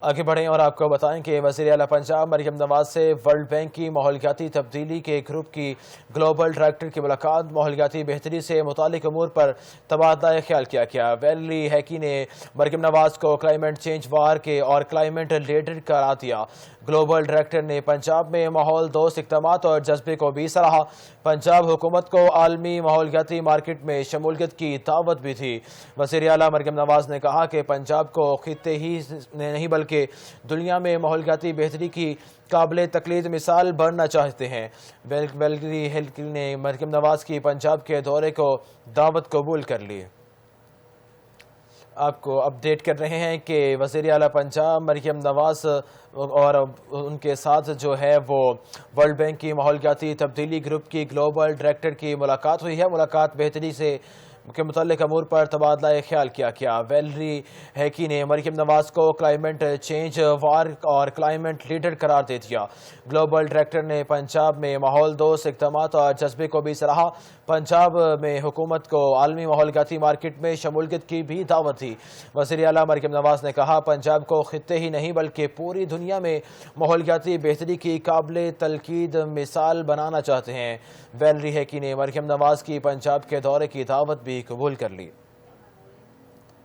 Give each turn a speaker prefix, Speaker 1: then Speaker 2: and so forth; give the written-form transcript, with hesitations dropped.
Speaker 1: आगे बढ़ें और आपको बताएं कि वज़ीर आला पंजाब मरियम नवाज से वर्ल्ड बैंक की माहौलियाती तब्दीली के ग्रुप की ग्लोबल डायरेक्टर की मुलाकात। माहौलियाती बेहतरी से मुतालिक अमूर पर तबादला ख्याल किया गया। वेली हैकी ने मरियम नवाज को क्लाइमेट चेंज वार के और क्लाइमेट लीडर करार दिया। ग्लोबल डायरेक्टर ने पंजाब में माहौल दोस्त इक़दामात और जज्बे को भी सराहा। पंजाब हुकूमत को आलमी माहौलियाती मार्केट में शमूलियत की दावत भी थी। वज़ीर आला मरियम नवाज ने कहा कि पंजाब को खित्ते ही नहीं बल्कि दुनिया में माहौलियाती बेहतरी की काबिल तकलीद मिसाल बनना चाहते हैं। वेली हैकी ने मरियम नवाज की पंजाब के दौरे को दावत कबूल कर ली। आपको अपडेट कर रहे हैं कि वज़ीर आला पंजाब मरियम नवाज और उनके साथ जो है वो वर्ल्ड बैंक की माहौलियाती तब्दीली ग्रुप की ग्लोबल डायरेक्टर की मुलाकात हुई है। मुलाकात बेहतरी से के मुतल्लिक़ अमूर पर तबादला ख्याल किया गया। वेली हैकी ने मरियम नवाज को क्लाइमेट चेंज वार और क्लाइमेट लीडर करार दे दिया। ग्लोबल डायरेक्टर ने पंजाब में माहौल दोस्त इक़दामात और जज्बे को भी सराहा। पंजाब में हुकूमत को आलमी माहौलियाती मार्केट में शमूलियत की भी दावत दी। वज़ीर आला मरियम नवाज ने कहा, पंजाब को खित्ते ही नहीं बल्कि पूरी दुनिया में माहौलियाती बेहतरी की काबिल तलकीद मिसाल बनाना चाहते हैं। वेली हैकी ने मरियम नवाज की पंजाब के दौरे की दावत भी कबूल कर ली।